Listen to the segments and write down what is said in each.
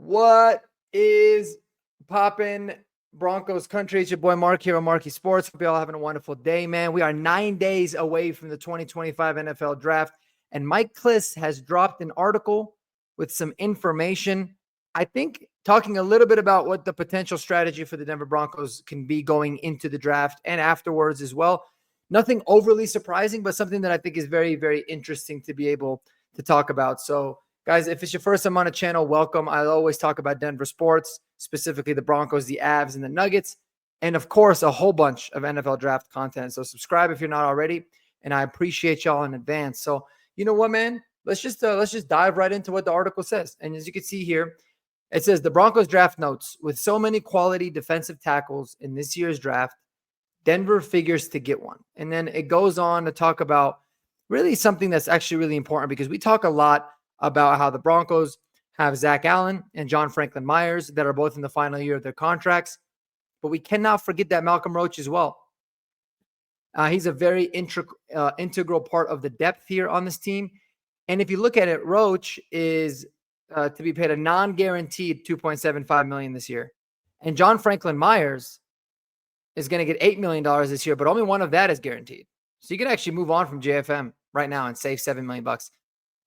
What is poppin', Broncos country? It's your boy Mark here on Marcky Sports. Hope you all having a wonderful day, man. We are 9 days away from the 2025 NFL Draft, and Mike Klis has dropped an article with some information. I think talking a little bit about what the potential strategy for the Denver Broncos can be going into the draft and afterwards as well. Nothing overly surprising, but something that I think is very, very interesting to be able to talk about. So, guys, if it's your first time on the channel, welcome. I always talk about Denver sports, specifically the Broncos, the Avs, and the Nuggets, and of course, a whole bunch of NFL draft content. So subscribe if you're not already, and I appreciate y'all in advance. So you know what, man? Let's just dive right into what the article says. And as you can see here, it says the Broncos draft notes: with so many quality defensive tackles in this year's draft, Denver figures to get one. And then it goes on to talk about really something that's actually really important, because we talk a lot about how the Broncos have Zach Allen and John Franklin Myers that are both in the final year of their contracts. But we cannot forget that Malcolm Roach as well. He's a very integral part of the depth here on this team. And if you look at it, Roach is to be paid a non-guaranteed $2.75 million this year. And John Franklin Myers is going to get $8 million this year, but only one of that is guaranteed. So you can actually move on from JFM right now and save $7 million.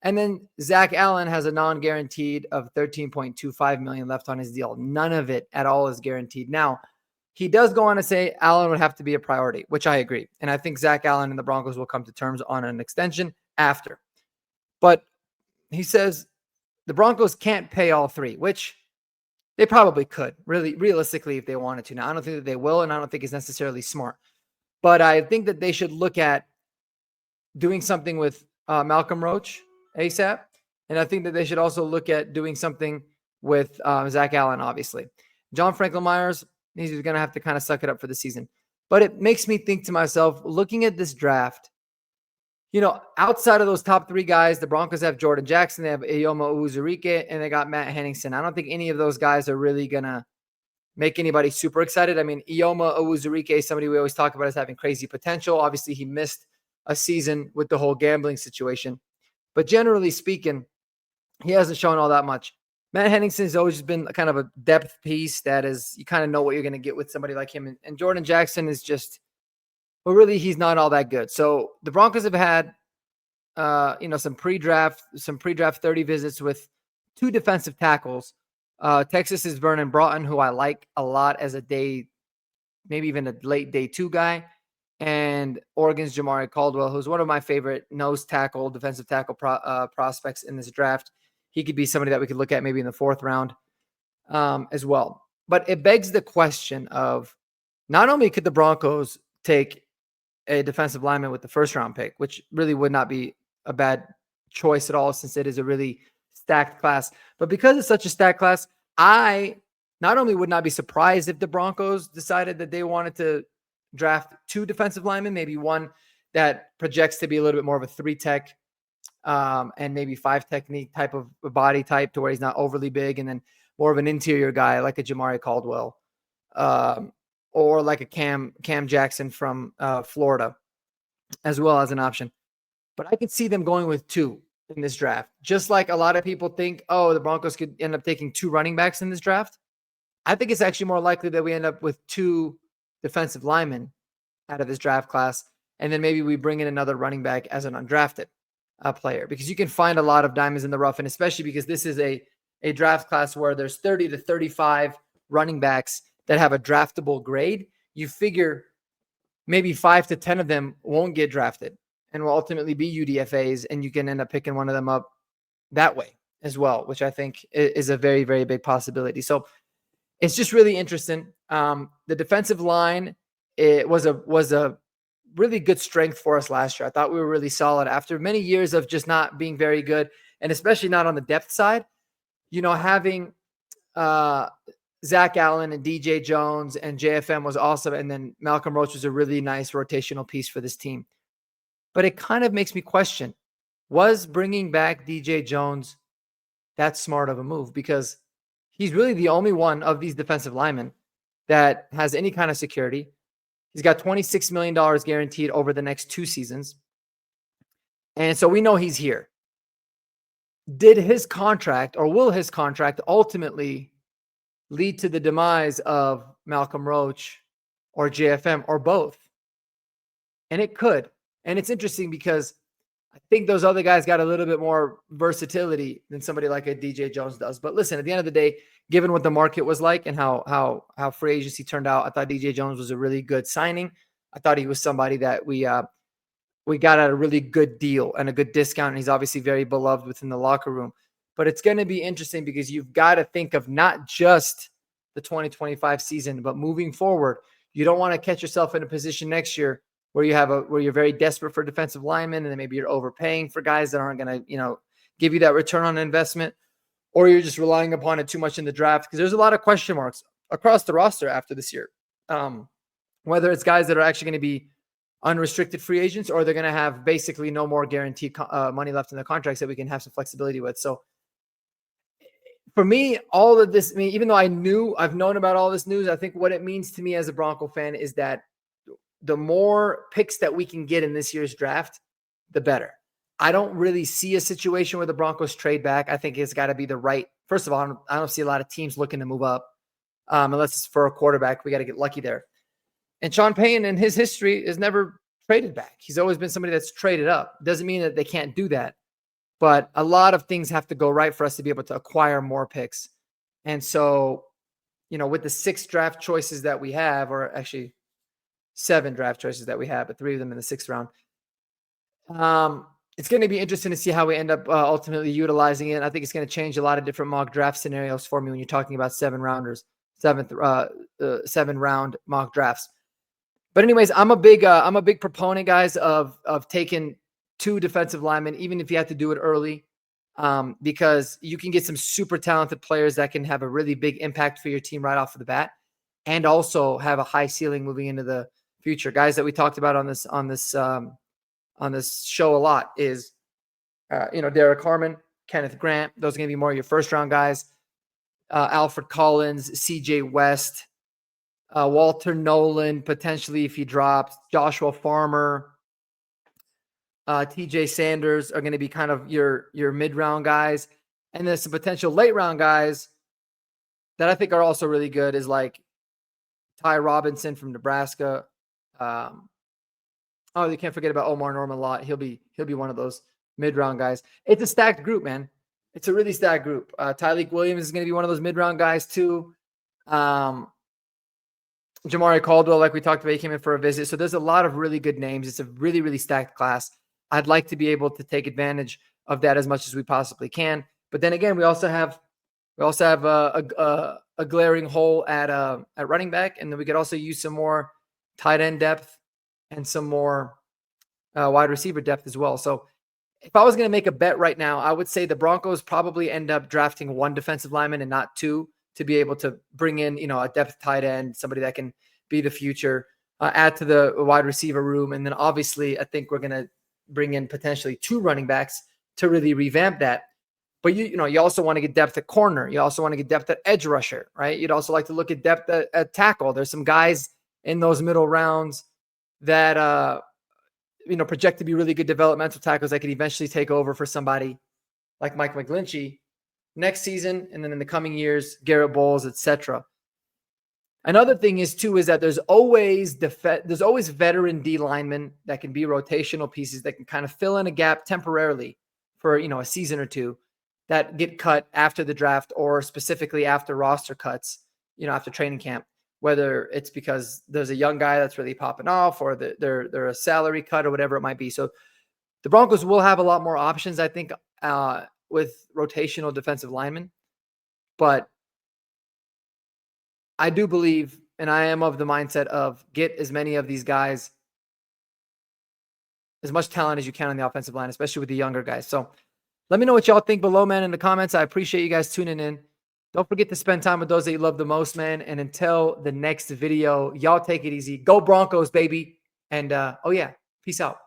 And then Zach Allen has a non-guaranteed of $13.25 million left on his deal. None of it at all is guaranteed. Now, he does go on to say Allen would have to be a priority, which I agree. And I think Zach Allen and the Broncos will come to terms on an extension after. But he says the Broncos can't pay all three, which they probably could, really, realistically, if they wanted to. Now, I don't think that they will, and I don't think it's necessarily smart. But I think that they should look at doing something with Malcolm Roach ASAP. And I think that they should also look at doing something with Zach Allen, obviously. John Franklin Myers, he's going to have to kind of suck it up for the season. But it makes me think to myself, looking at this draft, you know, outside of those top three guys, the Broncos have Jordan Jackson, they have Ioma Uwazurike, and they got Matt Henningsen. I don't think any of those guys are really going to make anybody super excited. I mean, Ioma Uwazurike is somebody we always talk about as having crazy potential. Obviously, he missed a season with the whole gambling situation. But generally speaking, he hasn't shown all that much. Matt Henningsen has always been kind of a depth piece that is, you kind of know what you're going to get with somebody like him. And Jordan Jackson is just, well, really, he's not all that good. So the Broncos have had, some pre-draft 30 visits with two defensive tackles. Texas is Vernon Broughton, who I like a lot as a day, maybe even a late day two guy. And Oregon's Jamari Caldwell, who's one of my favorite defensive tackle prospects in this draft. He could be somebody that we could look at maybe in the fourth round as well. But it begs the question of, not only could the Broncos take a defensive lineman with the first round pick, which really would not be a bad choice at all, since it is a really stacked class, but because it's such a stacked class, I not only would not be surprised if the Broncos decided that they wanted to draft two defensive linemen, maybe one that projects to be a little bit more of a 3-tech and maybe 5-technique type of body type, to where he's not overly big, and then more of an interior guy like a Jamari Caldwell or like a Cam Jackson from Florida as well as an option. But I could see them going with two in this draft. Just like a lot of people think, oh, the Broncos could end up taking two running backs in this draft. I think it's actually more likely that we end up with two defensive linemen out of this draft class, and then maybe we bring in another running back as an undrafted player, because you can find a lot of diamonds in the rough, and especially because this is a draft class where there's 30 to 35 running backs that have a draftable grade. You figure maybe 5 to 10 of them won't get drafted and will ultimately be UDFAs, and you can end up picking one of them up that way as well, which I think is a very, very big possibility. So it's just really interesting. The defensive line, it was a really good strength for us last year. I thought we were really solid after many years of just not being very good, and especially not on the depth side. You know, having Zach Allen and DJ Jones and JFM was awesome, and then Malcolm Roach was a really nice rotational piece for this team. But it kind of makes me question, was bringing back DJ Jones that smart of a move? Because he's really the only one of these defensive linemen that has any kind of security. He's got $26 million guaranteed over the next 2 seasons. And so we know he's here. did his contract, or will his contract ultimately lead to the demise of Malcolm Roach or JFM or both? And it could. And it's interesting because I think those other guys got a little bit more versatility than somebody like a DJ Jones does. But listen, at the end of the day, given what the market was like and how free agency turned out, I thought DJ Jones was a really good signing. I thought he was somebody that we got at a really good deal and a good discount. And he's obviously very beloved within the locker room. But it's going to be interesting because you've got to think of not just the 2025 season, but moving forward. You don't want to catch yourself in a position next year where you're very desperate for defensive linemen, and then maybe you're overpaying for guys that aren't going to, give you that return on investment, or you're just relying upon it too much in the draft, because there's a lot of question marks across the roster after this year. Whether it's guys that are actually going to be unrestricted free agents, or they're going to have basically no more guaranteed money left in their contracts that we can have some flexibility with. So for me, all of this, even though I've known about all this news, I think what it means to me as a Bronco fan is that the more picks that we can get in this year's draft, the better. I don't really see a situation where the Broncos trade back. I think it's got to be the right. First of all, I don't see a lot of teams looking to move up unless it's for a quarterback. We got to get lucky there. And Sean Payton in his history has never traded back. He's always been somebody that's traded up. Doesn't mean that they can't do that. But a lot of things have to go right for us to be able to acquire more picks. And so, with the 6 draft choices that we have, or actually 7 draft choices that we have, but 3 of them in the 6th round, it's going to be interesting to see how we end up ultimately utilizing it. I think it's going to change a lot of different mock draft scenarios for me when you're talking about 7 round mock drafts. But anyways, I'm a big proponent, guys, of taking 2 defensive linemen, even if you have to do it early, because you can get some super talented players that can have a really big impact for your team right off of the bat, and also have a high ceiling moving into the future. Guys that we talked about on this show a lot is, Derek Harmon, Kenneth Grant. Those are going to be more of your first round guys. Alfred Collins, CJ West, Walter Nolan, potentially if he drops, Joshua Farmer, TJ Sanders are going to be kind of your mid-round guys. And there's some potential late-round guys that I think are also really good, is like Ty Robinson from Nebraska. You can't forget about Omar Norman Lott. He'll be one of those mid-round guys. It's a stacked group, man. It's a really stacked group. Tyleik Williams is going to be one of those mid-round guys too. Jamari Caldwell, like we talked about, he came in for a visit. So there's a lot of really good names. It's a really, really stacked class. I'd like to be able to take advantage of that as much as we possibly can. But then again, we also have a glaring hole at running back, and then we could also use some more tight end depth and some more wide receiver depth as well. So if I was going to make a bet right now, I would say the Broncos probably end up drafting 1 defensive lineman and not 2, to be able to bring in, a depth tight end, somebody that can be the future, add to the wide receiver room. And then obviously I think we're going to bring in potentially 2 running backs to really revamp that. But you also want to get depth at corner. You also want to get depth at edge rusher, right? You'd also like to look at depth at tackle. There's some guys in those middle rounds that, project to be really good developmental tackles that could eventually take over for somebody like Mike McGlinchey next season, and then in the coming years, Garrett Bowles, etc. Another thing is that there's always veteran D-linemen that can be rotational pieces that can kind of fill in a gap temporarily for, a season or 2, that get cut after the draft, or specifically after roster cuts, after training camp, whether it's because there's a young guy that's really popping off, or they're a salary cut, or whatever it might be. So the Broncos will have a lot more options, I think, with rotational defensive linemen. But I do believe, and I am of the mindset of, get as many of these guys, as much talent as you can on the offensive line, especially with the younger guys. So let me know what y'all think below, man, in the comments. I appreciate you guys tuning in. Don't forget to spend time with those that you love the most, man. And until the next video, y'all take it easy. Go Broncos, baby. And, peace out.